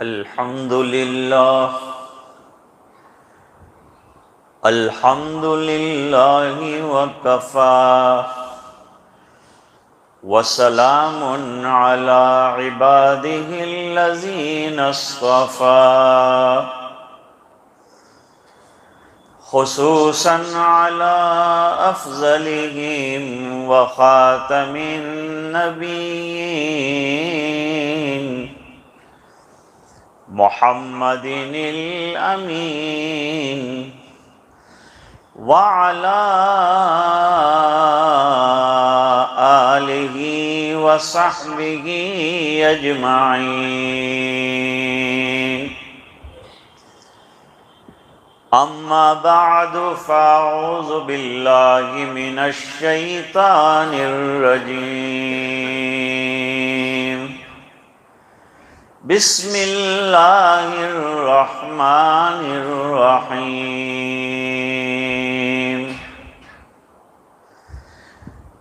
الحمد لله الحمد لله وكفى وسلام على عباده الذين اصطفى خصوصا على أفضلهم وخاتم النبيين محمد الأمين وعلى آله وصحبه أجمعين أما بعد فأعوذ بالله من الشيطان الرجيم بسم الله الرحمن الرحيم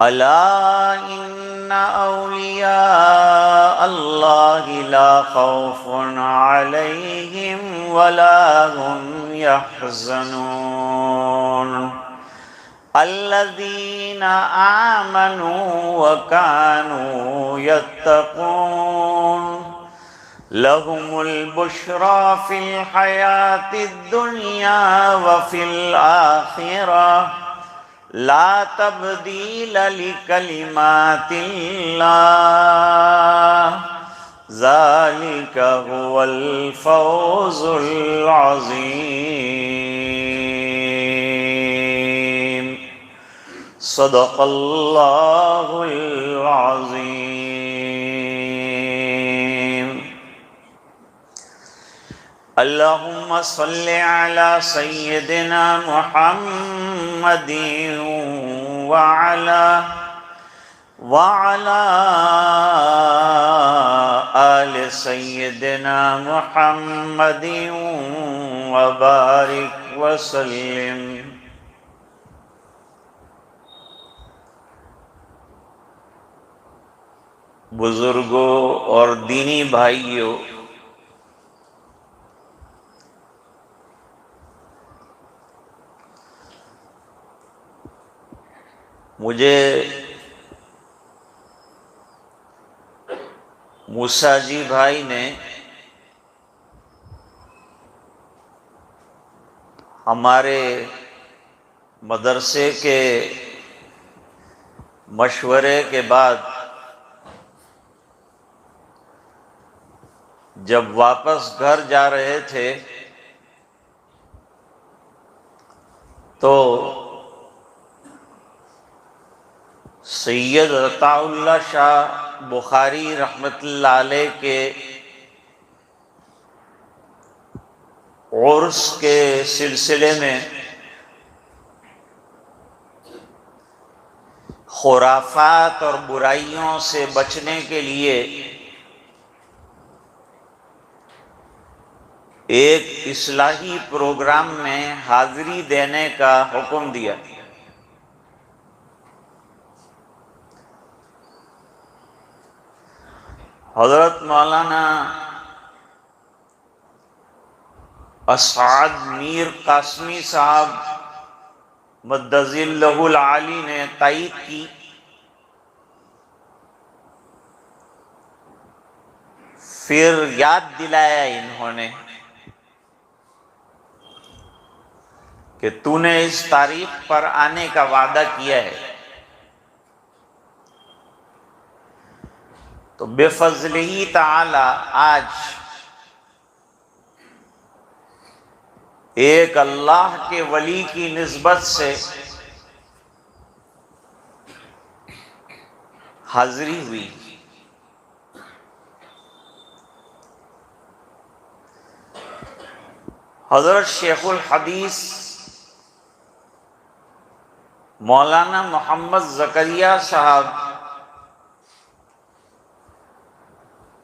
ألا إن أولياء الله لا خوف عليهم ولا هم يحزنون الذين آمنوا وكانوا يتقون لهم البشرى في الحياة الدنيا وفي الآخرة لا تبديل لكلمات الله ذلك هو الفوز العظيم صدق الله العظيم اللهم صل على سيدنا محمد وعلى آل سيدنا محمد وبارك وسلم بزرگوں اور دینی بھائیوں، مجھے موسیٰ جی بھائی نے ہمارے مدرسے کے مشورے کے بعد جب واپس گھر جا رہے تھے تو سید عطاء اللہ شاہ بخاری رحمۃ اللہ علیہ کے عرس کے سلسلے میں خرافات اور برائیوں سے بچنے کے لیے ایک اصلاحی پروگرام میں حاضری دینے کا حکم دیا۔ حضرت مولانا اسعد میر قاسمی صاحب مدظ اللہ العالی نے تائید کی، پھر یاد دلایا انہوں نے کہ تو نے اس تاریخ پر آنے کا وعدہ کیا ہے، تو بے فضلہ تعالی آج ایک اللہ کے ولی کی نسبت سے حاضری ہوئی۔ حضرت شیخ الحدیث مولانا محمد زکریا صاحب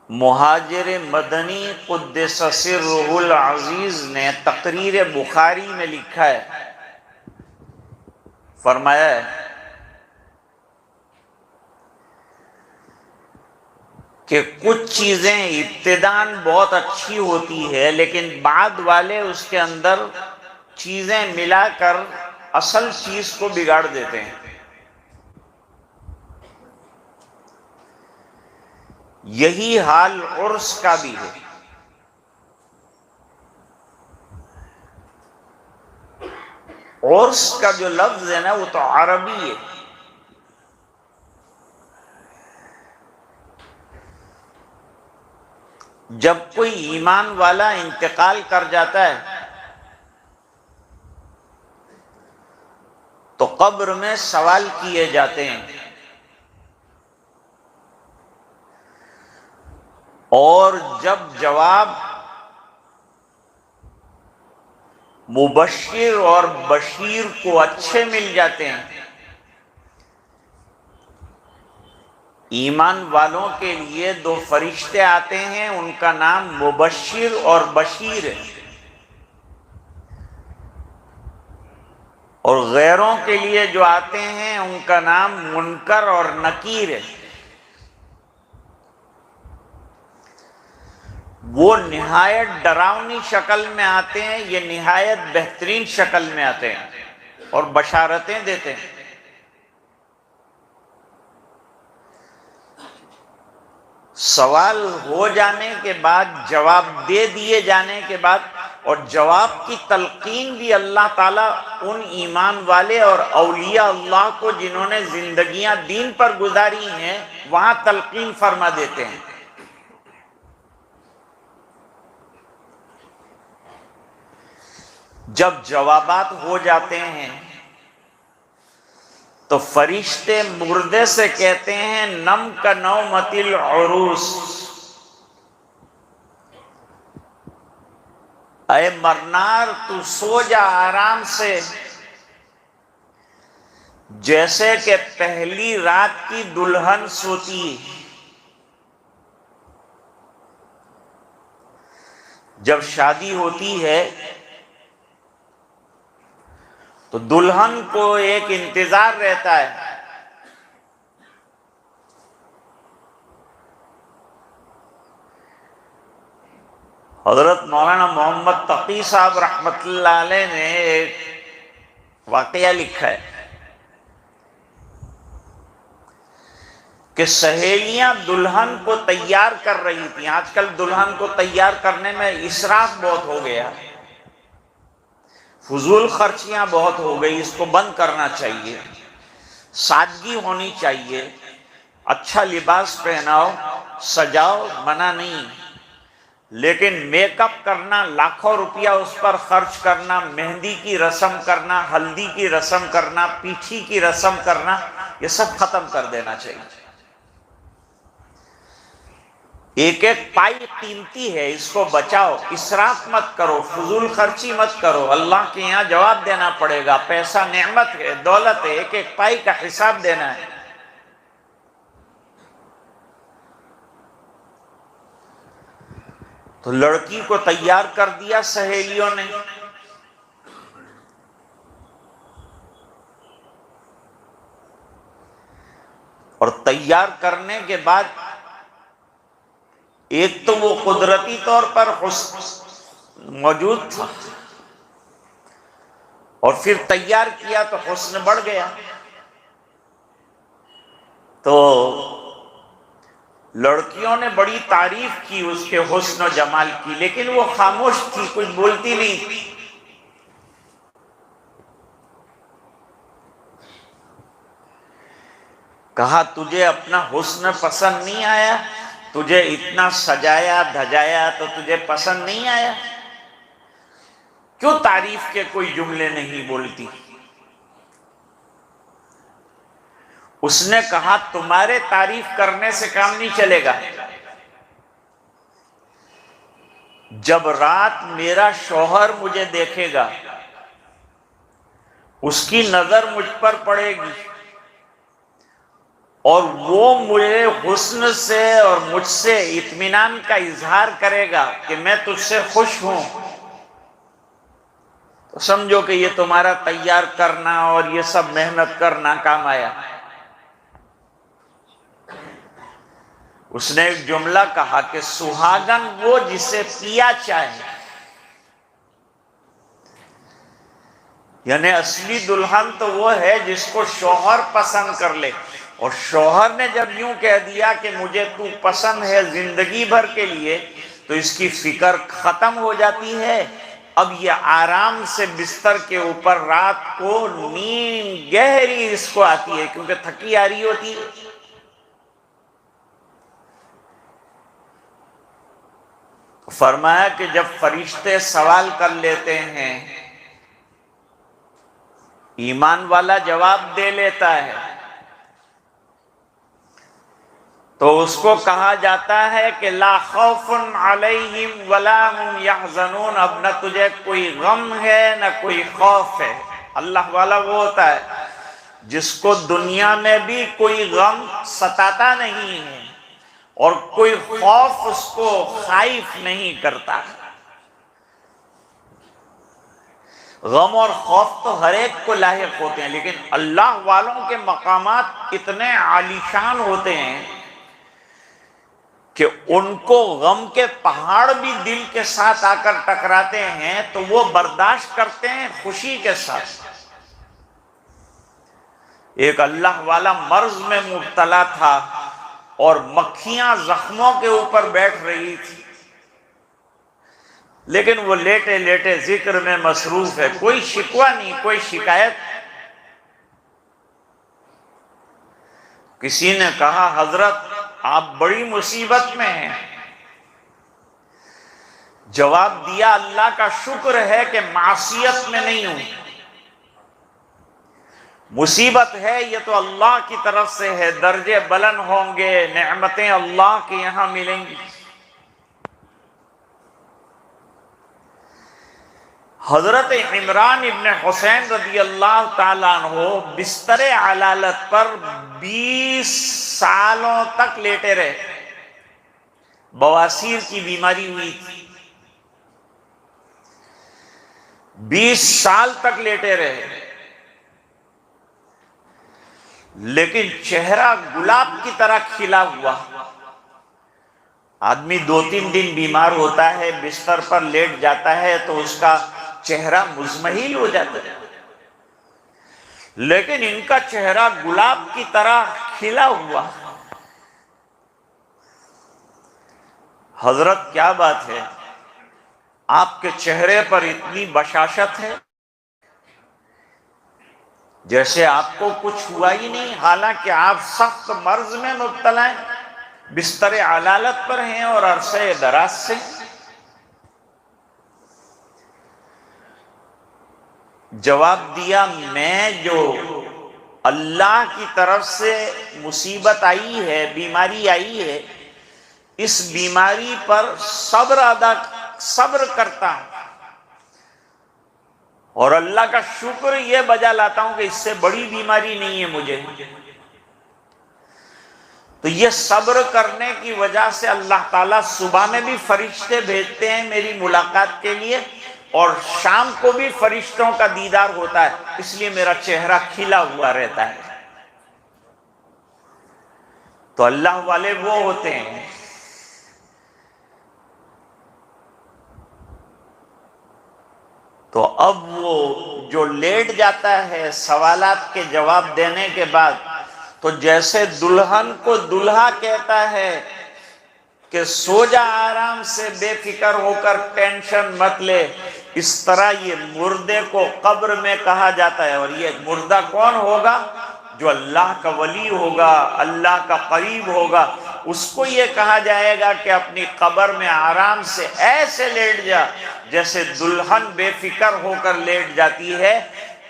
مہاجر مدنی قدس سرہ العزیز نے تقریر بخاری میں لکھا ہے، فرمایا ہے کہ کچھ چیزیں ابتداً بہت اچھی ہوتی ہے لیکن بعد والے اس کے اندر چیزیں ملا کر اصل چیز کو بگاڑ دیتے ہیں۔ یہی حال عرس کا بھی ہے۔ عرس کا جو لفظ ہے نا وہ تو عربی ہے، جب کوئی ایمان والا انتقال کر جاتا ہے تو قبر میں سوال کیے جاتے ہیں، اور جب جواب مبشر اور بشیر کو اچھے مل جاتے ہیں، ایمان والوں کے لیے دو فرشتے آتے ہیں، ان کا نام مبشر اور بشیر ہے، اور غیروں کے لیے جو آتے ہیں ان کا نام منکر اور نکیر ہے۔ وہ نہایت ڈراؤنی شکل میں آتے ہیں، یہ نہایت بہترین شکل میں آتے ہیں اور بشارتیں دیتے ہیں۔ سوال ہو جانے کے بعد، جواب دے دیے جانے کے بعد، اور جواب کی تلقین بھی اللہ تعالیٰ ان ایمان والے اور اولیاء اللہ کو جنہوں نے زندگیاں دین پر گزاری ہیں وہاں تلقین فرما دیتے ہیں۔ جب جوابات ہو جاتے ہیں تو فرشتے مردے سے کہتے ہیں نم کا نومۃ العروس، اے مرنار تو سو جا آرام سے، جیسے کہ پہلی رات کی دلہن سوتی۔ جب شادی ہوتی ہے تو دلہن کو ایک انتظار رہتا ہے، حضرت مولانا محمد تقی صاحب رحمۃ اللہ علیہ نے ایک واقعہ لکھا ہے کہ سہیلیاں دلہن کو تیار کر رہی تھیں۔ آج کل دلہن کو تیار کرنے میں اسراف بہت ہو گیا، فضول خرچیاں بہت ہو گئی، اس کو بند کرنا چاہیے، سادگی ہونی چاہیے، اچھا لباس پہناؤ، سجاؤ، منع نہیں، لیکن میک اپ کرنا، لاکھوں روپیہ اس پر خرچ کرنا، مہندی کی رسم کرنا، ہلدی کی رسم کرنا، پیٹھی کی رسم کرنا، یہ سب ختم کر دینا چاہیے۔ ایک ایک پائی قیمتی ہے، اس کو بچاؤ، اسراف مت کرو، فضول خرچی مت کرو، اللہ کے یہاں جواب دینا پڑے گا، پیسہ نعمت ہے، دولت ہے، ایک ایک پائی کا حساب دینا ہے۔ تو لڑکی کو تیار کر دیا سہیلیوں نے، اور تیار کرنے کے بعد ایک تو وہ قدرتی طور پر حسن موجود تھا، اور پھر تیار کیا تو حسن بڑھ گیا۔ تو لڑکیوں نے بڑی تعریف کی اس کے حسن و جمال کی، لیکن وہ خاموش تھی، کچھ بولتی نہیں تھی۔ کہا تجھے اپنا حسن پسند نہیں آیا؟ تجھے اتنا سجایا دھجایا تو تجھے پسند نہیں آیا؟ کیوں تعریف کے کوئی جملے نہیں بولتی؟ اس نے کہا تمہارے تعریف کرنے سے کام نہیں چلے گا، جب رات میرا شوہر مجھے دیکھے گا، اس کی نظر مجھ پر پڑے گی، اور وہ مجھے حسن سے اور مجھ سے اطمینان کا اظہار کرے گا کہ میں تجھ سے خوش ہوں، تو سمجھو کہ یہ تمہارا تیار کرنا اور یہ سب محنت کرنا کام آیا۔ اس نے ایک جملہ کہا کہ سہاگن وہ جسے پیا چاہے، یعنی اصلی دلہن تو وہ ہے جس کو شوہر پسند کر لے، اور شوہر نے جب یوں کہہ دیا کہ مجھے تو پسند ہے زندگی بھر کے لیے، تو اس کی فکر ختم ہو جاتی ہے۔ اب یہ آرام سے بستر کے اوپر رات کو نیند گہری اس کو آتی ہے، کیونکہ تھکی آ رہی ہوتی ہے۔ فرمایا کہ جب فرشتے سوال کر لیتے ہیں، ایمان والا جواب دے لیتا ہے، تو اس کو کہا جاتا ہے کہ لا خوف علیہم ولا هم یحزنون، اب نہ تجھے کوئی غم ہے نہ کوئی خوف ہے۔ اللہ والا وہ ہوتا ہے جس کو دنیا میں بھی کوئی غم ستاتا نہیں ہے اور کوئی خوف اس کو خائف نہیں کرتا۔ غم اور خوف تو ہر ایک کو لاحق ہوتے ہیں، لیکن اللہ والوں کے مقامات اتنے عالیشان ہوتے ہیں کہ ان کو غم کے پہاڑ بھی دل کے ساتھ آ کر ٹکراتے ہیں تو وہ برداشت کرتے ہیں خوشی کے ساتھ۔ ایک اللہ والا مرض میں مبتلا تھا اور مکھیاں زخموں کے اوپر بیٹھ رہی تھی، لیکن وہ لیٹے لیٹے ذکر میں مصروف ہے، کوئی شکوہ نہیں، کوئی شکایت۔ کسی نے کہا حضرت آپ بڑی مصیبت میں ہیں۔ جواب دیا اللہ کا شکر ہے کہ معصیت میں نہیں ہوں، مصیبت ہے یہ تو اللہ کی طرف سے ہے، درجے بلند ہوں گے، نعمتیں اللہ کے یہاں ملیں گی۔ حضرت عمران ابن حسین رضی اللہ تعالیٰ عنہ بستر علالت پر 20 سالوں تک لیٹے رہے، بواسیر کی بیماری ہوئی تھی، 20 سال تک لیٹے رہے، لیکن چہرہ گلاب کی طرح کھلا ہوا۔ آدمی 2-3 دن بیمار ہوتا ہے، بستر پر لیٹ جاتا ہے تو اس کا چہرہ مزمحل ہو جاتا ہے، لیکن ان کا چہرہ گلاب کی طرح کھلا ہوا۔ حضرت کیا بات ہے، آپ کے چہرے پر اتنی بشاشت ہے جیسے آپ کو کچھ ہوا ہی نہیں، حالانکہ آپ سخت مرض میں مبتلا ہیں، بستر علالت پر ہیں اور عرصہ دراز سے۔ جواب دیا میں جو اللہ کی طرف سے مصیبت آئی ہے، بیماری آئی ہے، اس بیماری پر صبر کرتا ہوں اور اللہ کا شکر یہ بجا لاتا ہوں کہ اس سے بڑی بیماری نہیں ہے مجھے۔ تو یہ صبر کرنے کی وجہ سے اللہ تعالیٰ صبح میں بھی فرشتے بھیجتے ہیں میری ملاقات کے لیے، اور شام کو بھی فرشتوں کا دیدار ہوتا ہے، اس لیے میرا چہرہ کھلا ہوا رہتا ہے۔ تو اللہ والے وہ ہوتے ہیں تو اب وہ جو لیٹ جاتا ہے سوالات کے جواب دینے کے بعد، تو جیسے دلہن کو دلہا کہتا ہے کہ سو جا آرام سے، بے فکر ہو کر، ٹینشن مت لے، اس طرح یہ مردے کو قبر میں کہا جاتا ہے۔ اور یہ مردہ کون ہوگا؟ جو اللہ کا ولی ہوگا، اللہ کا قریب ہوگا، اس کو یہ کہا جائے گا کہ اپنی قبر میں آرام سے ایسے لیٹ جا جیسے دلہن بے فکر ہو کر لیٹ جاتی ہے۔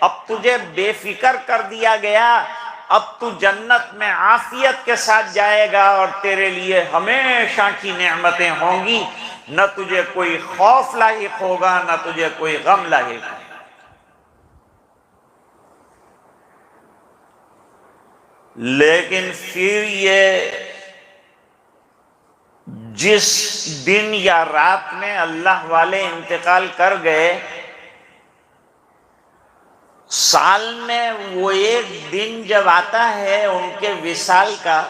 اب تجھے بے فکر کر دیا گیا، اب تو جنت میں عافیت کے ساتھ جائے گا اور تیرے لیے ہمیشہ کی نعمتیں ہوں گی، نہ تجھے کوئی خوف لاحق ہوگا نہ تجھے کوئی غم لاحق ہوگا۔ لیکن پھر یہ جس دن یا رات میں اللہ والے انتقال کر گئے، سال میں وہ ایک دن جب آتا ہے ان کے وصال کا،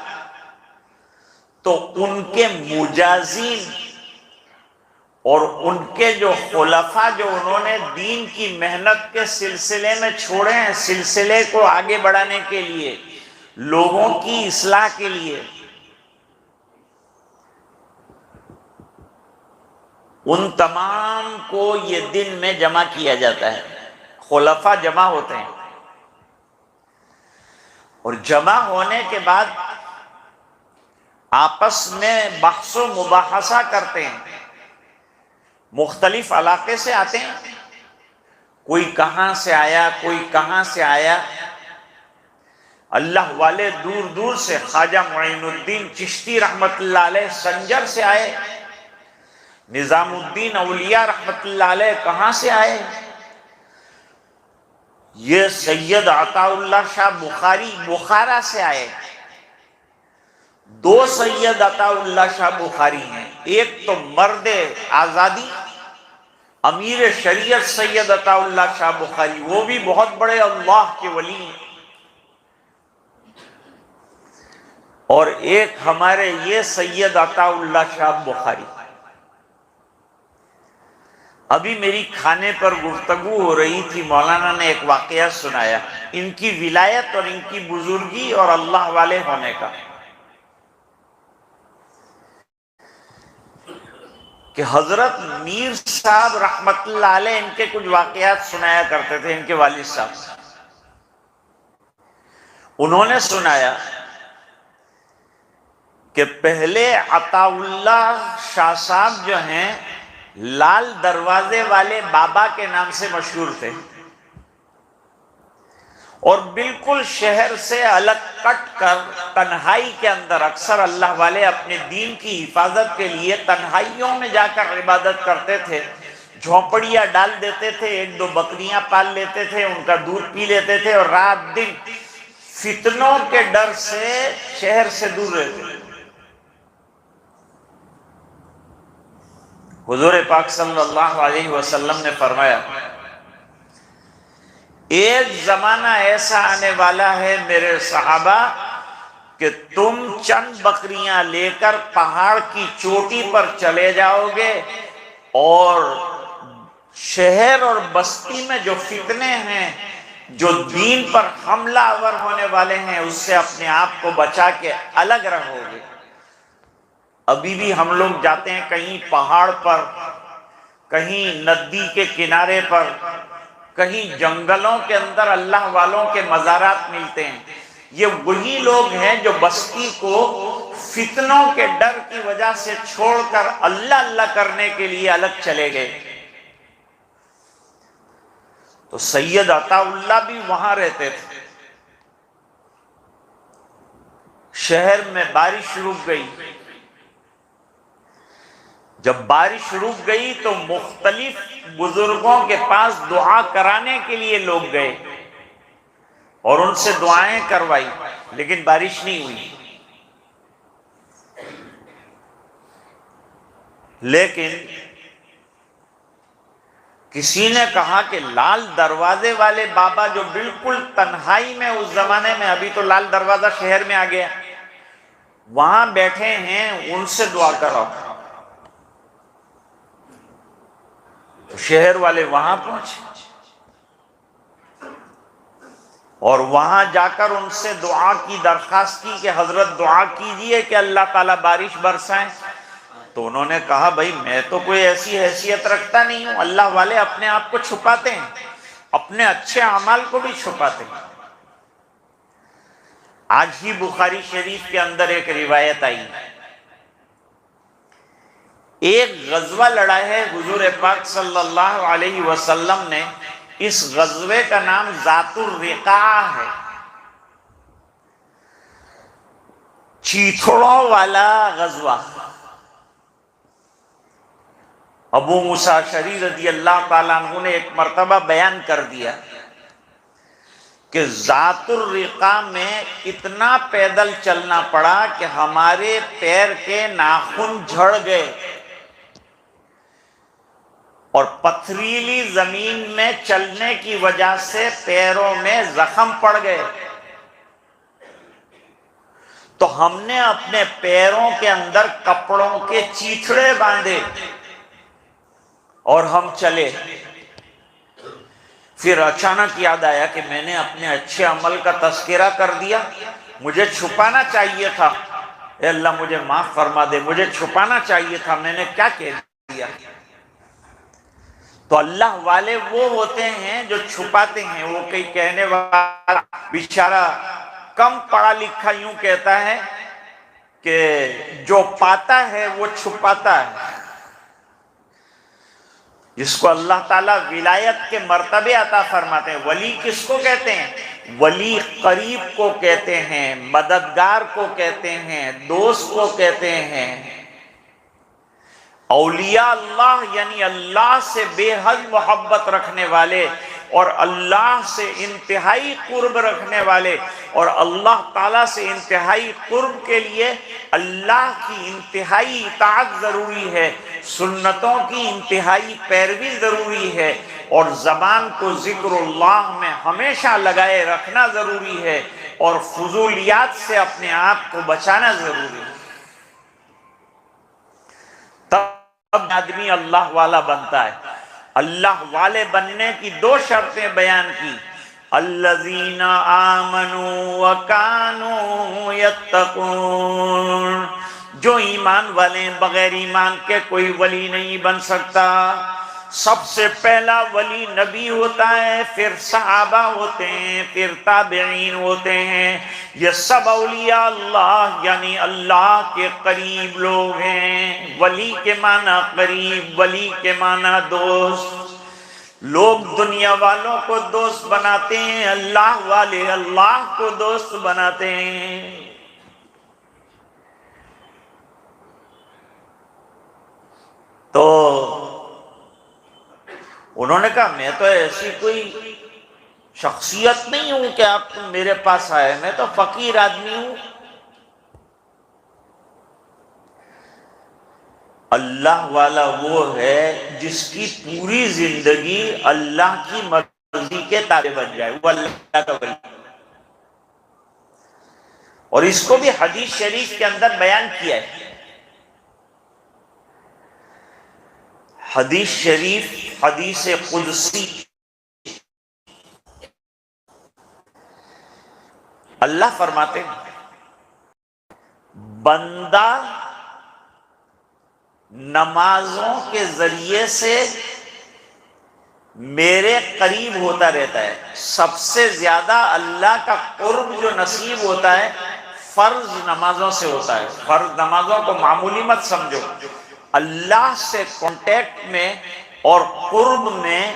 تو تو ان کے مجازین اور ان کے جو خلفاء جو انہوں نے دین کی محنت کے سلسلے میں چھوڑے ہیں، سلسلے کو آگے بڑھانے کے لیے، لوگوں کی اصلاح کے لیے، ان تمام کو یہ دن میں جمع کیا جاتا ہے۔ خلفاء جمع ہوتے ہیں اور جمع ہونے کے بعد آپس میں بحث و مباحثہ کرتے ہیں۔ مختلف علاقے سے آتے ہیں، کوئی کہاں سے آیا، کوئی کہاں سے آیا۔ اللہ والے دور دور سے، خواجہ معین الدین چشتی رحمت اللہ علیہ سنجر سے آئے، نظام الدین اولیاء رحمت اللہ علیہ کہاں سے آئے، یہ سید عطا اللہ شاہ بخاری بخارا سے آئے۔ دو سید عطا اللہ شاہ بخاری ہیں، ایک تو مرد آزادی امیر شریعت سید عطا اللہ شاہ بخاری، وہ بھی بہت بڑے اللہ کے ولی ہیں، اور ایک ہمارے یہ سید عطا اللہ شاہ بخاری۔ ابھی میری کھانے پر گفتگو ہو رہی تھی، مولانا نے ایک واقعہ سنایا ان کی ولایت اور ان کی بزرگی اور اللہ والے ہونے کا، کہ حضرت میر صاحب رحمت اللہ علیہ ان کے کچھ واقعات سنایا کرتے تھے، ان کے والد صاحب۔ انہوں نے سنایا کہ پہلے عطا اللہ شاہ صاحب جو ہیں لال دروازے والے بابا کے نام سے مشہور تھے، اور بالکل شہر سے الگ کٹ کر تنہائی کے اندر اکثر اللہ والے اپنے دین کی حفاظت کے لیے تنہائیوں میں جا کر عبادت کرتے تھے، جھونپڑیاں ڈال دیتے تھے، ایک دو بکریاں پال لیتے تھے، ان کا دودھ پی لیتے تھے، اور رات دن فتنوں کے ڈر سے شہر سے دور رہتے تھے۔ حضور پاک صلی اللہ علیہ وسلم نے فرمایا ایک زمانہ ایسا آنے والا ہے میرے صحابہ کہ تم چند بکریاں لے کر پہاڑ کی چوٹی پر چلے جاؤ گے، اور شہر اور بستی میں جو فتنے ہیں، جو دین پر حملہ آور ہونے والے ہیں، اس سے اپنے آپ کو بچا کے الگ رہو گے۔ ابھی بھی ہم لوگ جاتے ہیں کہیں پہاڑ پر، کہیں ندی کے کنارے پر، کہیں جنگلوں کے اندر اللہ والوں کے مزارات ملتے ہیں۔ یہ وہی لوگ ہیں جو بستی کو فتنوں کے ڈر کی وجہ سے چھوڑ کر اللہ اللہ کرنے کے لیے الگ چلے گئے۔ تو سید عطا اللہ بھی وہاں رہتے تھے۔ شہر میں بارش رک گئی، جب بارش رک گئی تو مختلف بزرگوں کے پاس دعا کرانے کے لیے لوگ گئے اور ان سے دعائیں کروائی، لیکن بارش نہیں ہوئی۔ لیکن کسی نے کہا کہ لال دروازے والے بابا جو بالکل تنہائی میں اس زمانے میں، ابھی تو لال دروازہ شہر میں آ گیا، وہاں بیٹھے ہیں، ان سے دعا کراؤ۔ شہر والے وہاں پہنچے اور وہاں جا کر ان سے دعا کی درخواست کی کہ حضرت دعا کیجئے کہ اللہ تعالیٰ بارش برسائیں۔ تو انہوں نے کہا بھائی میں تو کوئی ایسی حیثیت رکھتا نہیں ہوں، اللہ والے اپنے آپ کو چھپاتے ہیں، اپنے اچھے اعمال کو بھی چھپاتے ہیں۔ آج ہی بخاری شریف کے اندر ایک روایت آئی، ایک غزوہ لڑا ہے حضور پاک صلی اللہ علیہ وسلم نے، اس غزوے کا نام ذات الرقاع ہے، چیتھڑوں والا غزوہ۔ ابو موسیٰ اشعری رضی اللہ تعالیٰ عنہ نے ایک مرتبہ بیان کر دیا کہ ذات الرقاع میں اتنا پیدل چلنا پڑا کہ ہمارے پیر کے ناخن جھڑ گئے، اور پتھریلی زمین میں چلنے کی وجہ سے پیروں میں زخم پڑ گئے۔ تو ہم نے اپنے پیروں کے اندر کپڑوں کے چیتھڑے باندھے اور ہم چلے. پھر اچانک یاد آیا کہ میں نے اپنے اچھے عمل کا تذکرہ کر دیا, مجھے چھپانا چاہیے تھا. اے اللہ مجھے معاف فرما دے, مجھے چھپانا چاہیے تھا, میں نے کیا کہہ دیا. تو اللہ والے وہ ہوتے ہیں جو چھپاتے ہیں. وہ کئی کہنے والا بیچارہ کم پڑھا لکھا یوں کہتا ہے کہ جو پاتا ہے وہ چھپاتا ہے. جس کو اللہ تعالیٰ ولایت کے مرتبے عطا فرماتے ہیں. ولی کس کو کہتے ہیں؟ ولی قریب کو کہتے ہیں, مددگار کو کہتے ہیں, دوست کو کہتے ہیں. اولیاء اللہ یعنی اللہ سے بے حد محبت رکھنے والے اور اللہ سے انتہائی قرب رکھنے والے, اور اللہ تعالیٰ سے انتہائی قرب کے لیے اللہ کی انتہائی اطاعت ضروری ہے, سنتوں کی انتہائی پیروی ضروری ہے, اور زبان کو ذکر اللہ میں ہمیشہ لگائے رکھنا ضروری ہے, اور فضولیات سے اپنے آپ کو بچانا ضروری ہے. تب آدمی اللہ والا بنتا ہے. اللہ والے بننے کی دو شرطیں بیان کی. الذین آمنوا وکانوا یتقون, جو ایمان والے بغیر ایمان کے کوئی ولی نہیں بن سکتا. سب سے پہلا ولی نبی ہوتا ہے, پھر صحابہ ہوتے ہیں, پھر تابعین ہوتے ہیں. یہ سب اولیاء اللہ یعنی اللہ کے قریب لوگ ہیں. ولی کے معنی قریب, ولی کے معنی دوست. لوگ دنیا والوں کو دوست بناتے ہیں, اللہ والے اللہ کو دوست بناتے ہیں. تو انہوں نے کہا میں تو ایسی کوئی شخصیت نہیں ہوں کہ آپ تم میرے پاس آئے, میں تو فقیر آدمی ہوں. اللہ والا وہ ہے جس کی پوری زندگی اللہ کی مرضی کے تابع بن جائے, وہ اللہ کا ولی. اور اس کو بھی حدیث شریف کے اندر بیان کیا ہے. حدیث شریف حدیث قدسی, اللہ فرماتے ہیں بندہ نمازوں کے ذریعے سے میرے قریب ہوتا رہتا ہے. سب سے زیادہ اللہ کا قرب جو نصیب ہوتا ہے فرض نمازوں سے ہوتا ہے. فرض نمازوں کو معمولی مت سمجھو. اللہ سے کانٹیکٹ میں اور قرب میں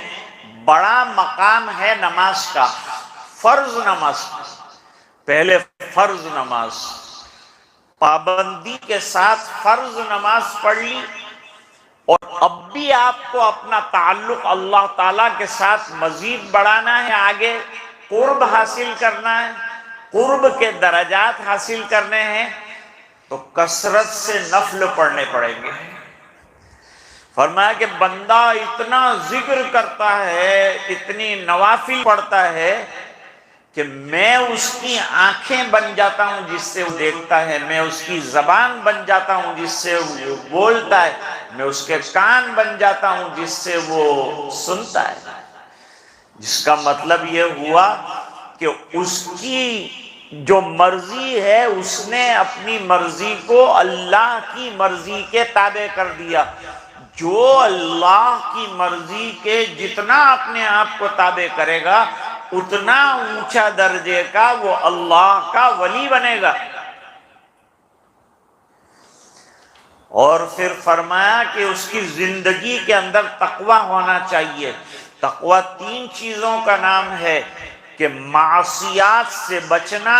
بڑا مقام ہے نماز کا. فرض نماز, پہلے فرض نماز پابندی کے ساتھ فرض نماز پڑھ لی, اور اب بھی آپ کو اپنا تعلق اللہ تعالیٰ کے ساتھ مزید بڑھانا ہے, آگے قرب حاصل کرنا ہے, قرب کے درجات حاصل کرنے ہیں, تو کثرت سے نفل پڑھنے پڑیں گے. فرمایا کہ بندہ اتنا ذکر کرتا ہے, اتنی نوافل پڑھتا ہے کہ میں اس کی آنکھیں بن جاتا ہوں جس سے وہ دیکھتا ہے, میں اس کی زبان بن جاتا ہوں جس سے وہ بولتا ہے, میں اس کے کان بن جاتا ہوں جس سے وہ سنتا ہے. جس کا مطلب یہ ہوا کہ اس کی جو مرضی ہے اس نے اپنی مرضی کو اللہ کی مرضی کے تابع کر دیا. جو اللہ کی مرضی کے جتنا اپنے آپ کو تابع کرے گا اتنا اونچا درجے کا وہ اللہ کا ولی بنے گا. اور پھر فرمایا کہ اس کی زندگی کے اندر تقوی ہونا چاہیے. تقوی 3 چیزوں کا نام ہے کہ معصیات سے بچنا,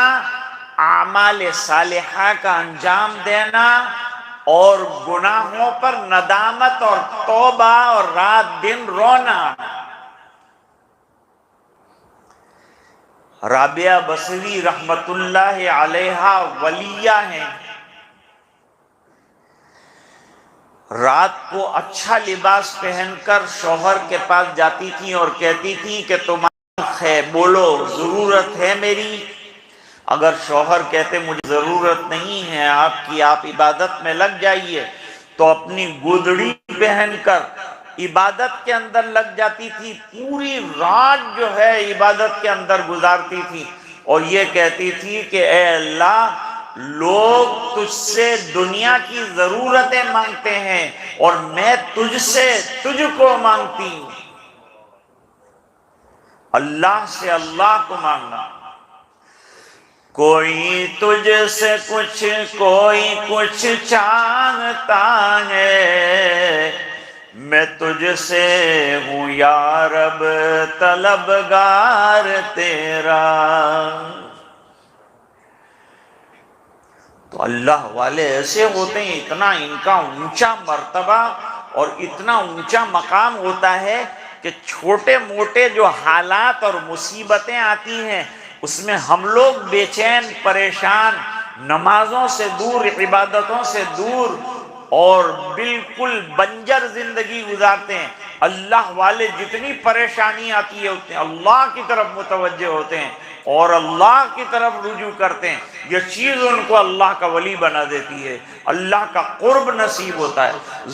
اعمال صالحہ کا انجام دینا, اور گناہوں پر ندامت اور توبہ اور رات دن رونا. رابعہ بصری رحمت اللہ علیہا ولیہ ہیں. رات کو اچھا لباس پہن کر شوہر کے پاس جاتی تھی اور کہتی تھی کہ تمہاری ہے, بولو ضرورت ہے میری. اگر شوہر کہتے مجھے ضرورت نہیں ہے آپ کی، آپ عبادت میں لگ جائیے، تو اپنی گودڑی پہن کر عبادت کے اندر لگ جاتی تھی، پوری رات جو ہے عبادت کے اندر گزارتی تھی، اور یہ کہتی تھی کہ اے اللہ، لوگ تجھ سے دنیا کی ضرورتیں مانگتے ہیں اور میں تجھ سے تجھ کو مانگتی ہوں۔ اللہ سے اللہ کو مانگنا، کوئی تجھ سے کچھ، کوئی کچھ چاہتا ہے، میں تجھ سے ہوں یا رب طلبگار تیرا۔ تو اللہ والے ایسے ہوتے ہیں، اتنا ان کا اونچا مرتبہ اور اتنا اونچا مقام ہوتا ہے کہ چھوٹے موٹے جو حالات اور مصیبتیں آتی ہیں اس میں ہم لوگ بے چین، پریشان، نمازوں سے دور، عبادتوں سے دور اور بالکل بنجر زندگی گزارتے ہیں۔ اللہ والے جتنی پریشانی آتی ہے اتنے اللہ کی طرف متوجہ ہوتے ہیں اور اللہ کی طرف رجوع کرتے ہیں۔ یہ چیز ان کو اللہ کا ولی بنا دیتی ہے، اللہ کا قرب نصیب ہوتا ہے۔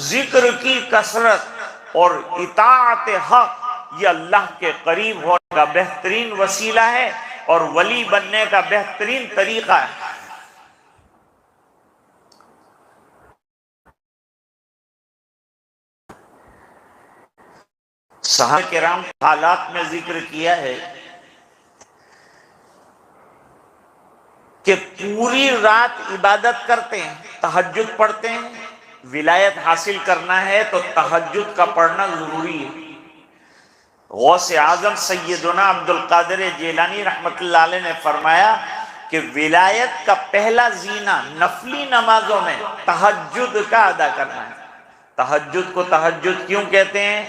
ذکر کی کثرت اور اطاعت حق یہ اللہ کے قریب ہونے کا بہترین وسیلہ ہے اور ولی بننے کا بہترین طریقہ ہے۔ صحابہ کرام حالات میں ذکر کیا ہے کہ پوری رات عبادت کرتے ہیں، تہجد پڑھتے ہیں۔ ولایت حاصل کرنا ہے تو تہجد کا پڑھنا ضروری ہے۔ غوث اعظم سیدنا عبد القادر جیلانی رحمۃ اللہ علیہ نے فرمایا کہ ولایت کا پہلا زینہ نفلی نمازوں میں تہجد کا ادا کرنا ہے۔ تہجد کو تہجد کیوں کہتے ہیں؟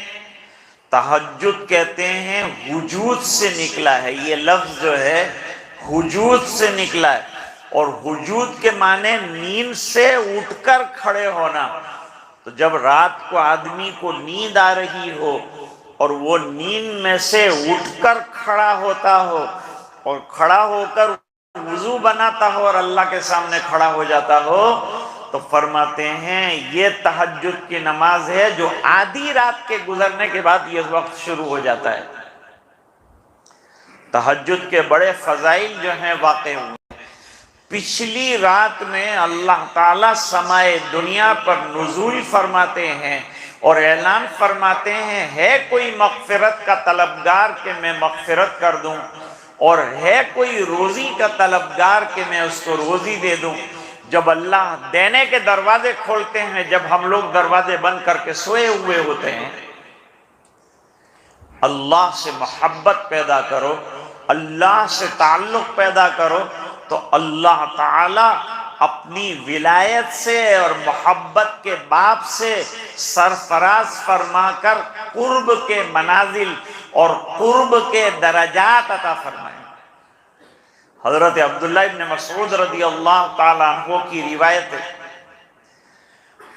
تہجد کہتے ہیں وجود سے نکلا ہے، یہ لفظ جو ہے وجود سے نکلا ہے، اور وجود کے معنی نیند سے اٹھ کر کھڑے ہونا۔ تو جب رات کو آدمی کو نیند آ رہی ہو اور وہ نیند میں سے اٹھ کر کھڑا ہوتا ہو اور کھڑا ہو کر وضو بناتا ہو اور اللہ کے سامنے کھڑا ہو جاتا ہو، تو فرماتے ہیں یہ تہجد کی نماز ہے جو آدھی رات کے گزرنے کے بعد یہ وقت شروع ہو جاتا ہے۔ تہجد کے بڑے فضائل جو ہیں واقع ہوئے۔ پچھلی رات میں اللہ تعالیٰ سمائے دنیا پر نزول فرماتے ہیں اور اعلان فرماتے ہیں ہے کوئی مغفرت کا طلبگار کہ میں مغفرت کر دوں، اور ہے کوئی روزی کا طلبگار کہ میں اس کو روزی دے دوں۔ جب اللہ دینے کے دروازے کھولتے ہیں، جب ہم لوگ دروازے بند کر کے سوئے ہوئے ہوتے ہیں، اللہ سے محبت پیدا کرو، اللہ سے تعلق پیدا کرو، تو اللہ تعالی اپنی ولایت سے اور محبت کے باب سے سرفراز فرما کر قرب کے منازل اور قرب کے درجات عطا فرمائیں۔ حضرت عبداللہ ابن مسعود رضی اللہ تعالیٰ عنہ کی روایت ہے،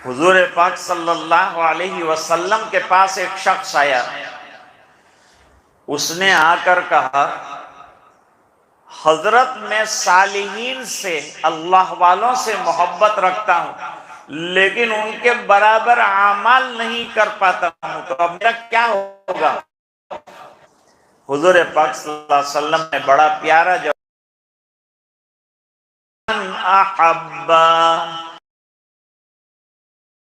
حضور پاک صلی اللہ علیہ وسلم کے پاس ایک شخص آیا، اس نے آ کر کہا حضرت میں صالحین سے، اللہ والوں سے محبت رکھتا ہوں لیکن ان کے برابر اعمال نہیں کر پاتا ہوں، تو اب میرا کیا ہوگا؟ حضور پاک صلی اللہ علیہ وسلم نے بڑا پیارا جواب احبا،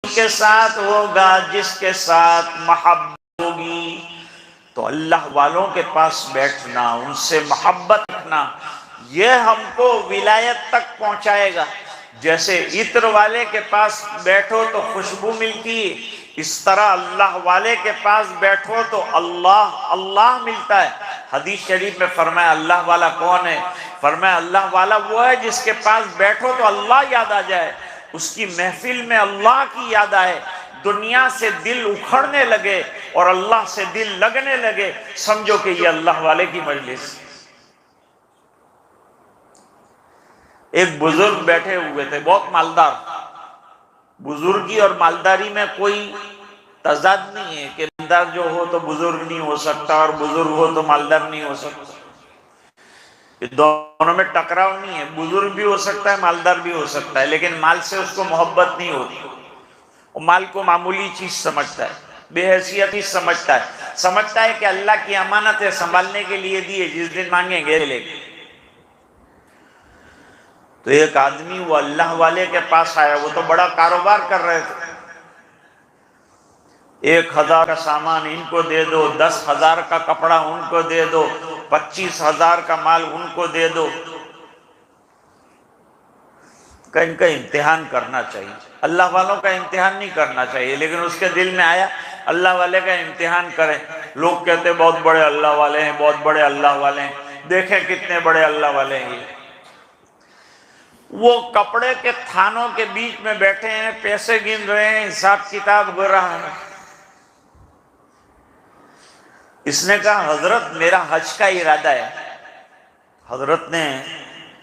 کے ساتھ ہوگا جس کے ساتھ محبت ہوگی۔ تو اللہ والوں کے پاس بیٹھنا، ان سے محبت رکھنا، یہ ہم کو ولایت تک پہنچائے گا۔ جیسے عطر والے کے پاس بیٹھو تو خوشبو ملتی ہے، اس طرح اللہ والے کے پاس بیٹھو تو اللہ ملتا ہے۔ حدیث شریف میں فرمایا اللہ والا کون ہے؟ فرمایا اللہ والا وہ ہے جس کے پاس بیٹھو تو اللہ یاد آ جائے، اس کی محفل میں اللہ کی یاد آئے، دنیا سے دل اکھڑنے لگے اور اللہ سے دل لگنے لگے، سمجھو کہ یہ اللہ والے کی مجلس۔ ایک بزرگ بیٹھے ہوئے تھے، بہت مالدار۔ بزرگی اور مالداری میں کوئی تضاد نہیں ہے کہ مالدار جو ہو تو بزرگ نہیں ہو سکتا اور بزرگ ہو تو مالدار نہیں ہو سکتا۔ دونوں میں ٹکراؤ نہیں ہے، بزرگ بھی ہو سکتا ہے مالدار بھی ہو سکتا ہے، لیکن مال سے اس کو محبت نہیں ہوتی، وہ مال کو معمولی چیز سمجھتا ہے، بے حیثیت ہی سمجھتا ہے کہ اللہ کی امانت ہے، سنبھالنے کے لیے دی ہے، جس دن مانگیں گے لے گے۔ تو ایک آدمی وہ اللہ والے کے پاس آیا، وہ تو بڑا کاروبار کر رہے تھے، 1,000 کا سامان ان کو دے دو، 10,000 کا کپڑا ان کو دے دو، 25,000 کا مال ان کو دے دو، کہ ان کا امتحان کرنا چاہیے، اللہ والوں کا امتحان نہیں کرنا چاہیے، لیکن اس کے دل میں آیا اللہ والے کا امتحان کریں۔ لوگ کہتے بہت بڑے اللہ والے ہیں، بہت بڑے اللہ والے ہیں، دیکھیں کتنے بڑے اللہ والے ہیں۔ وہ کپڑے کے تھانوں کے بیچ میں بیٹھے ہیں، پیسے گن رہے ہیں، حساب کتاب ہو رہا ہے۔ اس نے کہا حضرت میرا حج کا ارادہ ہے۔ حضرت نے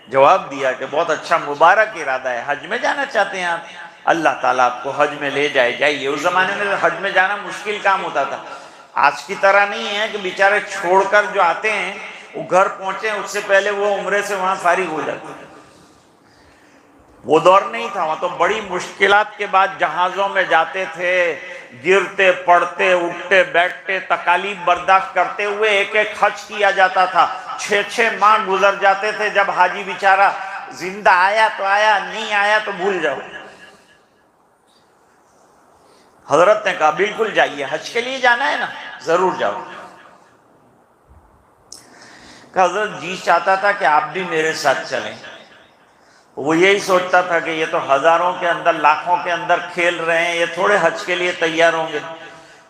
جواب دیا کہ بہت اچھا، مبارک ارادہ ہے، حج میں جانا چاہتے ہیں آپ، اللہ تعالیٰ آپ کو حج میں لے جائیے۔ اس زمانے میں حج میں جانا مشکل کام ہوتا تھا، آج کی طرح نہیں ہے کہ بیچارے چھوڑ کر جو آتے ہیں وہ گھر پہنچے اس سے پہلے وہ عمرے سے وہاں فارغ ہو جاتے ہیں، وہ دور نہیں تھا، وہاں تو بڑی مشکلات کے بعد جہازوں میں جاتے تھے، گرتے پڑتے اٹھتے بیٹھتے تکالیف برداشت کرتے ہوئے ایک ایک حج کیا جاتا تھا۔ 6 ماہ گزر جاتے تھے، جب حاجی بیچارہ زندہ آیا تو آیا، نہیں آیا تو بھول جاؤ۔ حضرت نے کہا بالکل جائیے، حج کے لیے جانا ہے نا، ضرور جاؤ۔ کہ حضرت جی چاہتا تھا کہ آپ بھی میرے ساتھ چلیں۔ وہ یہی سوچتا تھا کہ یہ تو ہزاروں کے اندر لاکھوں کے اندر کھیل رہے ہیں، یہ تھوڑے حج کے لیے تیار ہوں گے۔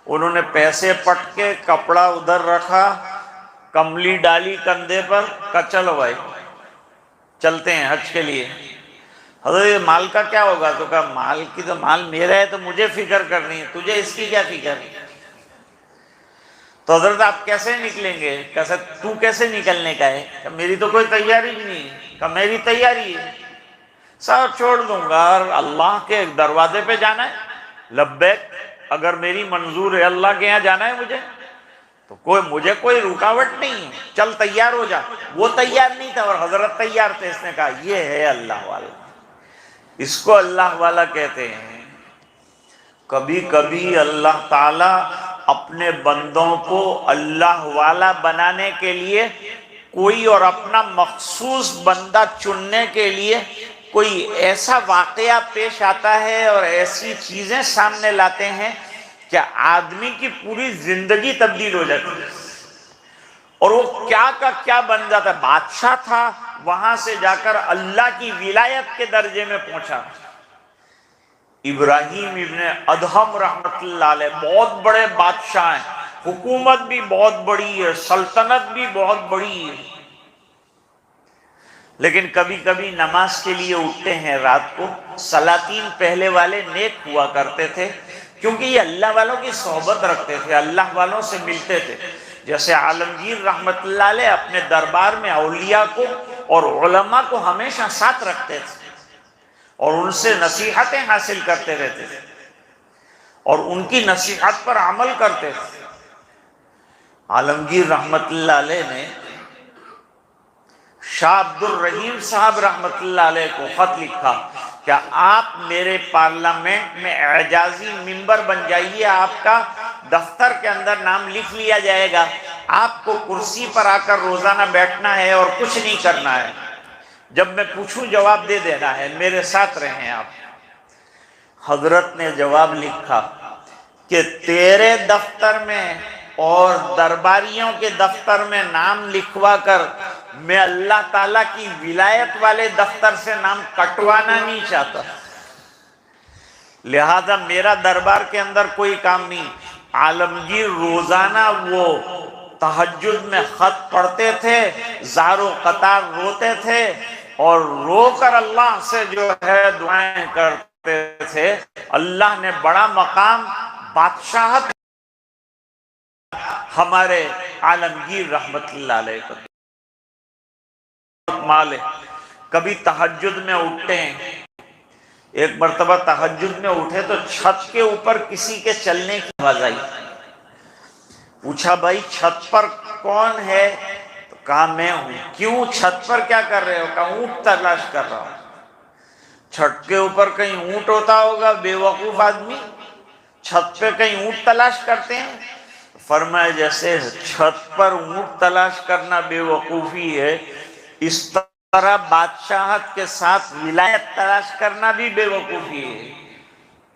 انہوں نے پیسے پٹ کے کپڑا ادھر رکھا، کملی ڈالی کندھے پر، کہا چلو بھائی چلتے ہیں حج کے لیے۔ حضرت یہ مال کا کیا ہوگا؟ تو کہا مال کی تو مال میرا ہے، تو مجھے فکر کرنی ہے، تجھے اس کی کیا فکر ہے؟ تو حضرت آپ کیسے نکلیں گے؟ کیسے تو کیسے نکلنے کا ہے؟ کہ میری تو کوئی تیاری نہیں ہے۔ کہ میری تیاری ہے، سب چھوڑ دوں گا اور اللہ کے دروازے پہ جانا ہے، لبیک، اگر میری منظور ہے اللہ کے یہاں جانا ہے مجھے تو مجھے کوئی رکاوٹ نہیں ہے، چل تیار ہو جا۔ وہ تیار نہیں تھا اور حضرت تیار تھے۔ اس نے کہا یہ ہے اللہ والا، اس کو اللہ والا کہتے ہیں۔ کبھی کبھی اللہ تعالیٰ اپنے بندوں کو اللہ والا بنانے کے لیے کوئی اور اپنا مخصوص بندہ چننے کے لیے کوئی ایسا واقعہ پیش آتا ہے اور ایسی چیزیں سامنے لاتے ہیں کہ آدمی کی پوری زندگی تبدیل ہو جاتی ہے، اور وہ کیا کا کیا بن جاتا ہے۔ بادشاہ تھا، وہاں سے جا کر اللہ کی ولایت کے درجے میں پہنچا۔ ابراہیم ابن ادہم رحمت اللہ علیہ بہت بڑے بادشاہ ہیں، حکومت بھی بہت بڑی ہے، سلطنت بھی بہت بڑی ہے، لیکن کبھی کبھی نماز کے لیے اٹھتے ہیں رات کو۔ سلاطین پہلے والے نیک ہوا کرتے تھے کیونکہ یہ اللہ والوں کی صحبت رکھتے تھے، اللہ والوں سے ملتے تھے۔ جیسے عالمگیر رحمت اللہ علیہ اپنے دربار میں اولیاء کو اور علماء کو ہمیشہ ساتھ رکھتے تھے اور ان سے نصیحتیں حاصل کرتے رہتے تھے اور ان کی نصیحت پر عمل کرتے تھے۔ عالمگیر رحمت اللہ علیہ نے شاہ عبد الرحیم صاحب رحمت اللہ علیہ کو خط لکھا کہ آپ میرے پارلیمنٹ میں اعجازی ممبر بن جائیے، آپ کا دفتر کے اندر نام لکھ لیا جائے گا، آپ کو کرسی پر آ کر روزانہ بیٹھنا ہے اور کچھ نہیں کرنا ہے، جب میں پوچھوں جواب دے دینا ہے، میرے ساتھ رہیں آپ۔ حضرت نے جواب لکھا کہ تیرے دفتر میں اور درباریوں کے دفتر میں نام لکھوا کر میں اللہ تعالیٰ کی ولایت والے دفتر سے نام کٹوانا نہیں چاہتا، لہذا میرا دربار کے اندر کوئی کام نہیں۔ عالمگیر روزانہ وہ تہجد میں خط پڑھتے تھے، زار و قطار روتے تھے اور رو کر اللہ سے جو ہے دعائیں کرتے تھے۔ اللہ نے بڑا مقام بادشاہت ہمارے عالمگیر رحمت اللہ علیہ کو مال ہے۔ کبھی تہجد میں اٹھتے ہیں، ایک مرتبہ تہجد میں اٹھے تو چھت کے اوپر کسی کے چلنے کی آواز آئی، پوچھا بھائی چھت پر کون ہے؟ تو کہا میں ہوں۔ کیوں؟ چھت پر کیا کر رہے ہو؟ کہا اونٹ تلاش کر رہا ہوں۔ چھت کے اوپر کہیں اونٹ ہوتا ہوگا؟ بے وقوف آدمی چھت پہ کہیں اونٹ تلاش کرتے ہیں؟ فرمایا جیسے چھت پر اونٹ تلاش کرنا بے وقوفی ہے، اس طرح بادشاہت کے ساتھ ولایت تلاش کرنا بھی بے وقوفی ہے۔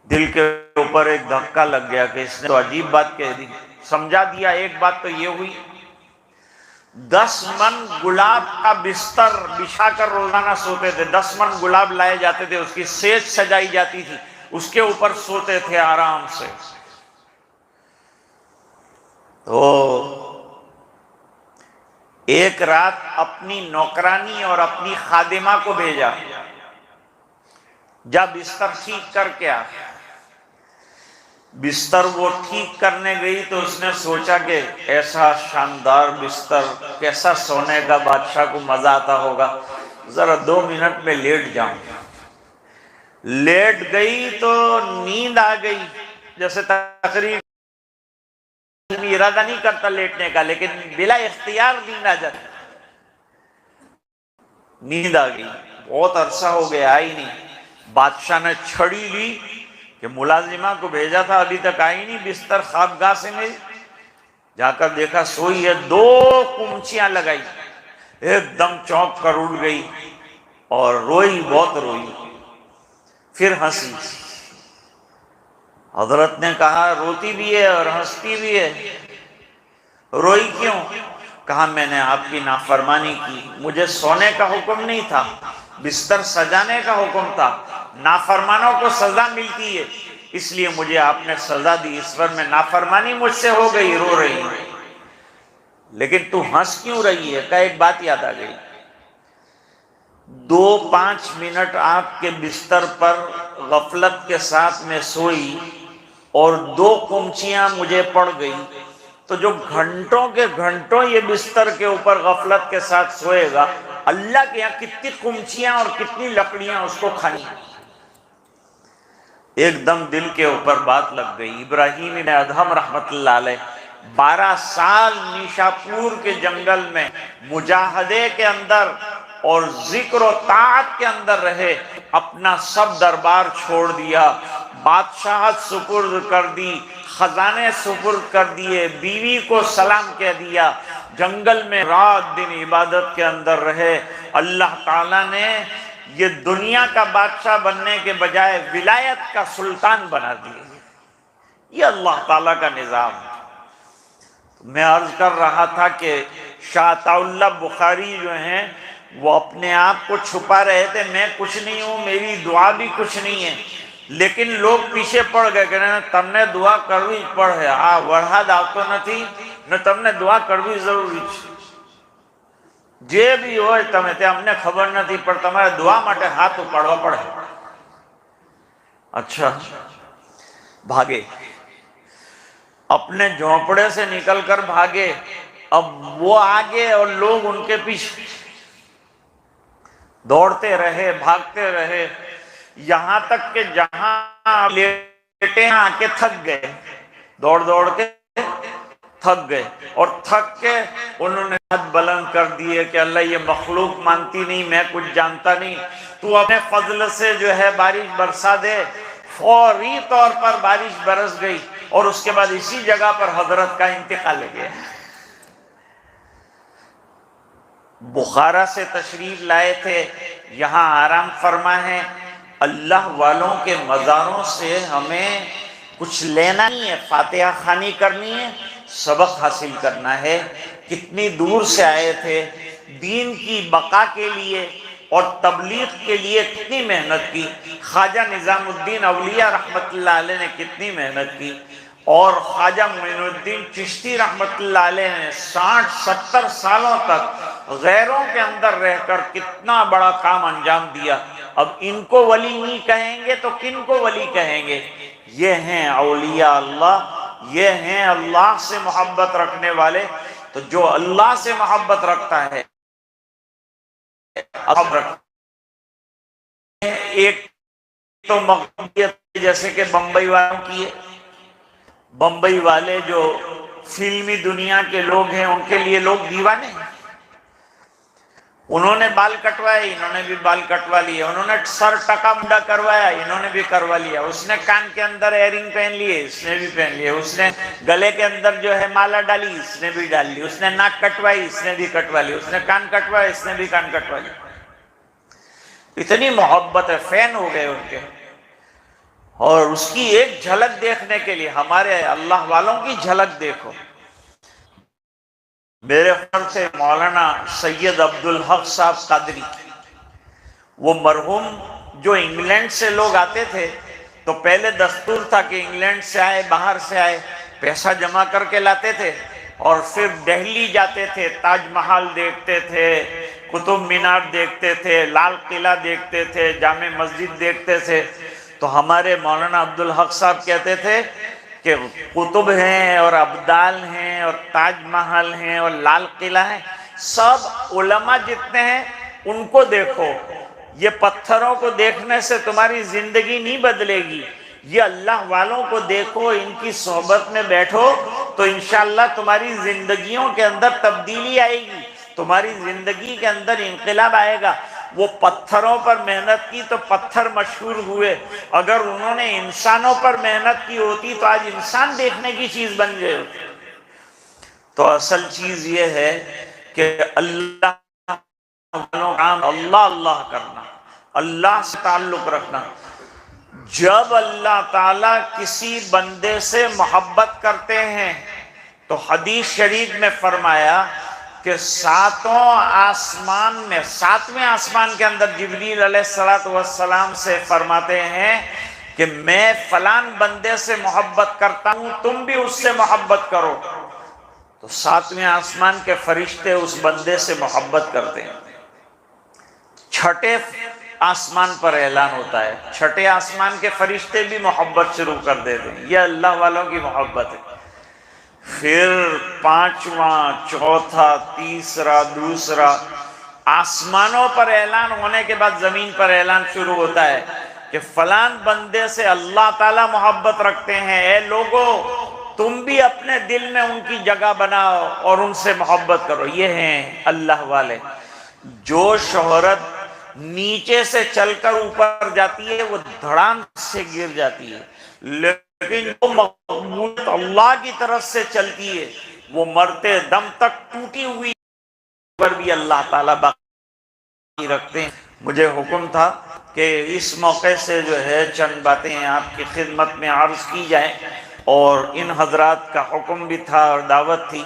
دل کے اوپر ایک دھکا لگ گیا کہ اس نے تو عجیب بات کہہ دی۔ سمجھا دیا۔ ایک بات تو یہ ہوئی، 10 من گلاب کا بستر بچھا کر روزانہ سوتے تھے، 10 من گلاب لائے جاتے تھے، اس کی سیج سجائی جاتی تھی، اس کے اوپر سوتے تھے آرام سے۔ تو ایک رات اپنی نوکرانی اور اپنی خادمہ کو بھیجا، جا بستر ٹھیک کر کے آ۔ بستر وہ ٹھیک کرنے گئی تو اس نے سوچا کہ ایسا شاندار بستر، کیسا سونے کا، بادشاہ کو مزہ آتا ہوگا، ذرا 2 منٹ میں لیٹ جاؤں۔ لیٹ گئی تو نیند آ گئی، جیسے تقریر ارادہ نہیں کرتا لیٹنے کا، لیکن بلا اختیار نیند آ جاتی۔ نیند آ گئی، بہت عرصہ ہو گیا آئی نہیں۔ بادشاہ نے چھڑی لی کہ ملازمہ کو بھیجا تھا ابھی تک آئی نہیں، بستر خوابگاہ سے ملی، جا کر دیکھا سوئی ہے، 2 کمچیاں لگائی، ایک دم چونک کر اٹھ گئی اور روئی، بہت روئی، پھر ہنسی۔ حضرت نے کہا روتی بھی ہے اور ہنستی بھی ہے، روئی کیوں؟ کہا میں نے آپ کی نافرمانی کی، مجھے سونے کا حکم نہیں تھا، بستر سجانے کا حکم تھا، نافرمانوں کو سزا ملتی ہے، اس لیے مجھے آپ نے سزا دی، اس پر میں نافرمانی مجھ سے ہو گئی، رو رہی ہوں۔ لیکن تو ہنس کیوں رہی ہے؟ کہ ایک بات یاد آ گئی، 2-5 منٹ آپ کے بستر پر غفلت کے ساتھ میں سوئی اور 2 کمچیاں مجھے پڑ گئی، تو جو گھنٹوں کے گھنٹوں یہ بستر کے اوپر غفلت کے ساتھ سوئے گا، اللہ کے یہاں کتنی کمچیاں اور کتنی لکڑیاں اس کو کھانی۔ ایک دم دل کے اوپر بات لگ گئی۔ ابراہیم ابن ادہم رحمت اللہ علیہ 12 سال نیشاپور کے جنگل میں مجاہدے کے اندر اور ذکر و طاعت کے اندر رہے، اپنا سب دربار چھوڑ دیا، بادشاہت سپرد کر دی، خزانے سپرد کر دیے، بیوی کو سلام کہہ دیا، جنگل میں رات دن عبادت کے اندر رہے۔ اللہ تعالیٰ نے یہ دنیا کا بادشاہ بننے کے بجائے ولایت کا سلطان بنا دیا۔ یہ اللہ تعالیٰ کا نظام۔ میں عرض کر رہا تھا کہ شاہ عطا اللہ بخاری جو ہیں وہ اپنے آپ کو چھپا رہے تھے، میں کچھ نہیں ہوں، میری دعا بھی کچھ نہیں ہے، لیکن لوگ پیچھے پڑ گئے کہ تم نے دعا کرવી પડે، આ વરસાદ આવતો નથી ને તમને દુઆ કરવી જરૂરી છે، જે બી હોય તમે તે અમને ખબર નથી પણ તમારે દુઆ માટે હાથ ઉપાડવા પડે۔ اچھا بھاگے، اپنے جھونپڑے سے نکل کر بھاگے، اب وہ آگے اور لوگ ان کے پیچھے، دوڑتے رہے، بھاگتے رہے، یہاں تک کہ جہاں لیٹے آ کے تھک گئے، دوڑ دوڑ کے تھک گئے، اور تھک کے انہوں نے ہاتھ بلند کر دیے کہ اللہ یہ مخلوق مانتی نہیں، میں کچھ جانتا نہیں، تو اپنے فضل سے جو ہے بارش برسا دے۔ فوری طور پر بارش برس گئی اور اس کے بعد اسی جگہ پر حضرت کا انتقال ہو گیا۔ بخارا سے تشریف لائے تھے، یہاں آرام فرما ہے۔ اللہ والوں کے مزاروں سے ہمیں کچھ لینا نہیں ہے، فاتحہ خوانی کرنی ہے، سبق حاصل کرنا ہے۔ کتنی دور سے آئے تھے، دین کی بقا کے لیے اور تبلیغ کے لیے کتنی محنت کی۔ خواجہ نظام الدین اولیاء رحمت اللہ علیہ نے کتنی محنت کی، اور خواجہ معین الدین چشتی رحمت اللہ علیہ نے 60-70 سالوں تک غیروں کے اندر رہ کر کتنا بڑا کام انجام دیا۔ اب ان کو ولی نہیں کہیں گے تو کن کو ولی کہیں گے؟ یہ ہیں اولیاء اللہ، یہ ہیں اللہ سے محبت رکھنے والے۔ تو جو اللہ سے محبت رکھتا ہے، اب ایک تو مقبولیت جیسے کہ بمبئی والوں کی ہے، بمبئی والے جو فلمی دنیا کے لوگ ہیں ان کے لیے لوگ دیوانے ہیں، انہوں نے بال کٹوائے، انہوں نے بھی بال کٹوا لیا، انہوں نے سر ٹکا منڈا کروایا، انہوں نے بھی کروا لیا، اس نے کان کے اندر ایئرنگ پہن لیے، اس نے بھی پہن لیے، اس نے گلے کے اندر جو ہے مالا ڈالی، اس نے بھی ڈال لی، اس نے ناک کٹوائی، اس نے بھی کٹوا لی، اس نے کان کٹوایا، اس نے بھی کان کٹوا لی۔ اتنی محبت ہے، فین ہو گئے ان کے۔ اور اس کی ایک جھلک دیکھنے کے لیے ہمارے اللہ والوں کی جھلک دیکھو۔ میرے خیال سے مولانا سید عبدالحق صاحب قادری، وہ مرحوم جو انگلینڈ سے لوگ آتے تھے تو پہلے دستور تھا کہ انگلینڈ سے آئے، باہر سے آئے، پیسہ جمع کر کے لاتے تھے اور پھر دہلی جاتے تھے، تاج محل دیکھتے تھے، قطب مینار دیکھتے تھے، لال قلعہ دیکھتے تھے، جامع مسجد دیکھتے تھے۔ تو ہمارے مولانا عبدالحق صاحب کہتے تھے کہ قطب ہیں اور ابدال ہیں اور تاج محل ہیں اور لال قلعہ ہیں، سب علماء جتنے ہیں ان کو دیکھو، یہ پتھروں کو دیکھنے سے تمہاری زندگی نہیں بدلے گی، یہ اللہ والوں کو دیکھو، ان کی صحبت میں بیٹھو تو انشاءاللہ تمہاری زندگیوں کے اندر تبدیلی آئے گی، تمہاری زندگی کے اندر انقلاب آئے گا۔ وہ پتھروں پر محنت کی تو پتھر مشہور ہوئے، اگر انہوں نے انسانوں پر محنت کی ہوتی تو آج انسان دیکھنے کی چیز بن گئے ہوتے۔ تو اصل چیز یہ ہے کہ اللہ اللہ اللہ کرنا، اللہ سے تعلق رکھنا۔ جب اللہ تعالیٰ کسی بندے سے محبت کرتے ہیں تو حدیث شریف میں فرمایا کہ ساتویں آسمان کے اندر جبریل علیہ السلام سے فرماتے ہیں کہ میں فلان بندے سے محبت کرتا ہوں، تم بھی اس سے محبت کرو۔ تو ساتویں آسمان کے فرشتے اس بندے سے محبت کرتے ہیں۔ چھٹے آسمان پر اعلان ہوتا ہے، چھٹے آسمان کے فرشتے بھی محبت شروع کر دیتے ہیں، یہ اللہ والوں کی محبت ہے۔ پھر پانچواں، چوتھا، تیسرا، دوسرا، آسمانوں پر اعلان ہونے کے بعد زمین پر اعلان شروع ہوتا ہے کہ فلان بندے سے اللہ تعالیٰ محبت رکھتے ہیں، اے لوگو تم بھی اپنے دل میں ان کی جگہ بناؤ اور ان سے محبت کرو۔ یہ ہیں اللہ والے۔ جو شہرت نیچے سے چل کر اوپر جاتی ہے وہ دھڑام سے گر جاتی ہے، لیکن جو مقبولیت اللہ کی طرف سے چلتی ہے وہ مرتے دم تک ٹوٹی ہوئی پر بھی اللہ تعالیٰ باقی رکھتے ہیں۔ مجھے حکم تھا کہ اس موقع سے جو ہے چند باتیں آپ کی خدمت میں عرض کی جائیں، اور ان حضرات کا حکم بھی تھا اور دعوت تھی،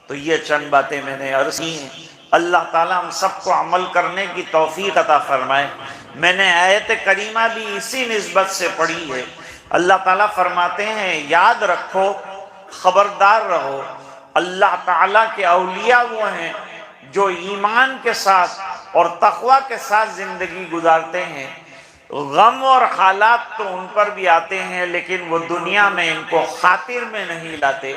تو یہ چند باتیں میں نے عرض کی ہیں۔ اللہ تعالیٰ ہم سب کو عمل کرنے کی توفیق عطا فرمائے۔ میں نے آیت کریمہ بھی اسی نسبت سے پڑھی ہے۔ اللہ تعالیٰ فرماتے ہیں یاد رکھو، خبردار رہو، اللہ تعالیٰ کے اولیاء وہ ہیں جو ایمان کے ساتھ اور تقوی کے ساتھ زندگی گزارتے ہیں۔ غم اور حالات تو ان پر بھی آتے ہیں لیکن وہ دنیا میں ان کو خاطر میں نہیں لاتے،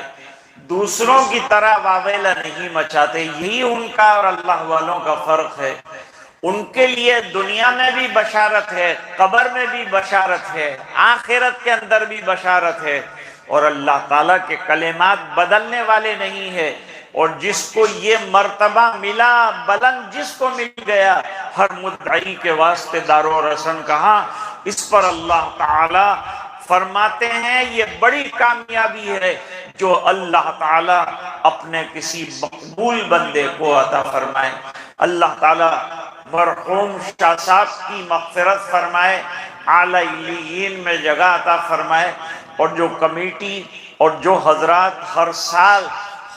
دوسروں کی طرح واویلا نہیں مچاتے۔ یہی ان کا اور اللہ والوں کا فرق ہے۔ ان کے لیے دنیا میں بھی بشارت ہے، قبر میں بھی بشارت ہے، آخرت کے اندر بھی بشارت ہے، اور اللہ تعالیٰ کے کلمات بدلنے والے نہیں ہیں۔ اور جس کو یہ مرتبہ ملا، بلند جس کو مل گیا، ہر مدعی کے واسطے دار و رسن کہاں، اس پر اللہ تعالیٰ فرماتے ہیں یہ بڑی کامیابی ہے جو اللہ تعالیٰ اپنے کسی مقبول بندے کو عطا فرمائے۔ اللہ تعالیٰ مرحوم شاہ صاحب کی مغفرت فرمائے، اعلیٰ علیین میں جگہ عطا فرمائے، اور جو کمیٹی اور جو حضرات ہر سال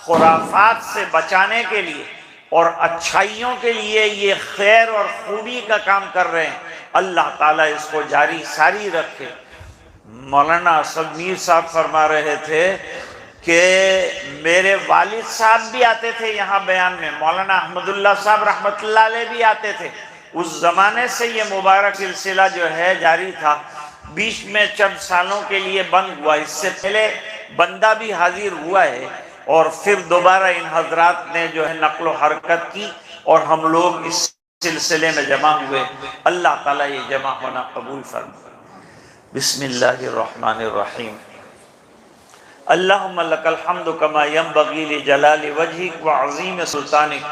خرافات سے بچانے کے لیے اور اچھائیوں کے لیے یہ خیر اور خوبی کا کام کر رہے ہیں، اللہ تعالیٰ اس کو جاری ساری رکھے۔ مولانا اسد میر صاحب فرما رہے تھے کہ میرے والد صاحب بھی آتے تھے یہاں بیان میں، مولانا احمد اللہ صاحب رحمت اللہ علیہ بھی آتے تھے۔ اس زمانے سے یہ مبارک سلسلہ جو ہے جاری تھا، بیچ میں چند سالوں کے لیے بند ہوا، اس سے پہلے بندہ بھی حاضر ہوا ہے، اور پھر دوبارہ ان حضرات نے جو ہے نقل و حرکت کی اور ہم لوگ اس سلسلے میں جمع ہوئے۔ اللہ تعالیٰ یہ جمع ہونا قبول فرمائے۔ بسم اللہ الرحمن الرحیم۔ اللہم لک الحمد کما ینبغی لجلال وجہک وعظیم سلطانک،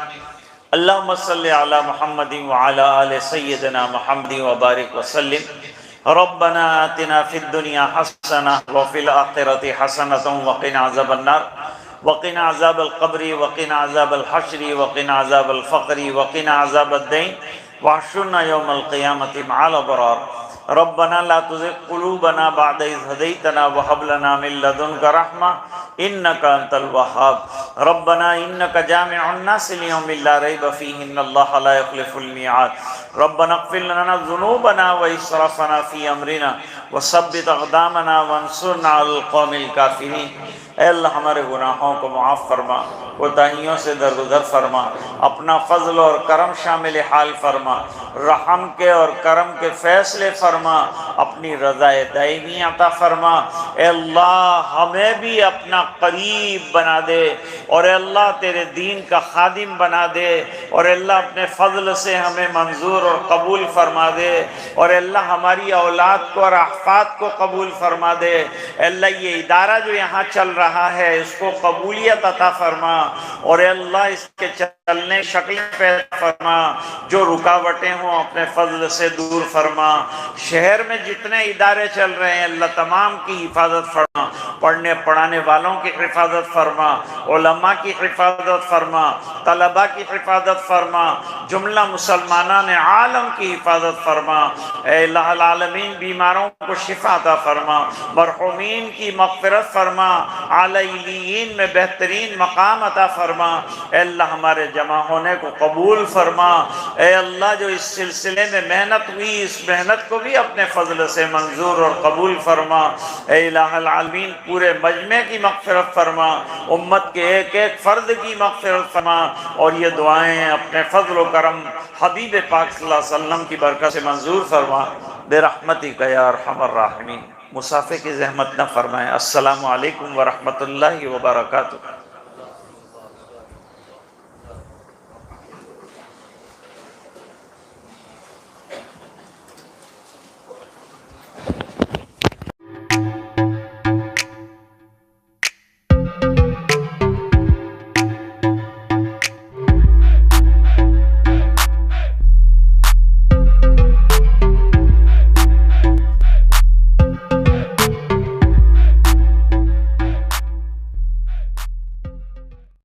اللہم صلی علی محمد وعلی آل سیدنا محمد وبارک وسلم ربنا آتنا فی الدنیا حسنہ وفی الآخرۃ حسنۃ وقنا عذاب النار وقنا عذاب القبر وقنا عذاب الحشر وقنا عذاب الفقر وقنا عذاب الدین واحشرنا یوم القیامۃ مع الابرار ربنا لا تزغ قلوبنا بعد إذ هديتنا وهب لنا من لدنك رحمة إنك أنت الوهاب ربنا إنك جامع الناس ليوم لا ريب فيه إن الله لا يخلف الميعاد ربنا اغفر لنا ذنوبنا وإسرافنا في أمرنا وثبت أقدامنا وانصرنا على القوم الكافرين اے اللہ ہمارے گناہوں کو معاف فرما، کوتاہیوں سے درگزر فرما، اپنا فضل اور کرم شامل حال فرما، رحم کے اور کرم کے فیصلے فرما، اپنی رضا دائمی عطا فرما۔ اے اللہ ہمیں بھی اپنا قریب بنا دے، اور اے اللہ تیرے دین کا خادم بنا دے، اور اے اللہ اپنے فضل سے ہمیں منظور اور قبول فرما دے، اور اے اللہ ہماری اولاد کو اور احفاد کو قبول فرما دے۔ اے اللہ یہ ادارہ جو یہاں چل رہا ہے اس کو قبولیت عطا فرما، اور اے اللہ اس کے چلنے شکل پیدا فرما، جو رکاوٹیں ہوں اپنے فضل سے دور فرما۔ شہر میں جتنے ادارے چل رہے ہیں اللہ تمام کی حفاظت فرما، پڑھنے پڑھانے والوں کی حفاظت فرما، علماء کی حفاظت فرما، طلباء کی حفاظت فرما، جملہ مسلمانان عالم کی حفاظت فرما۔ اے الہ العالمین بیماروں کو شفا عطا فرما، مرحومین کی مغفرت فرما، علیین میں بہترین مقام عطا فرما۔ اے اللہ ہمارے جمع ہونے کو قبول فرما۔ اے اللہ جو اس سلسلے میں محنت ہوئی اس محنت کو بھی اپنے فضل سے منظور اور قبول فرما۔ اے الہ العالمین پورے مجمع کی مغفرت فرما، امت کے ایک ایک فرد کی مغفرت فرما، اور یہ دعائیں اپنے فضل و کرم حبیب پاک صلی اللہ علیہ وسلم کی برکت سے منظور فرما برحمتک یا ارحم الراحمین۔ مسافے کی زحمت نہ فرمائیں۔ السلام علیکم ورحمۃ اللہ وبرکاتہ۔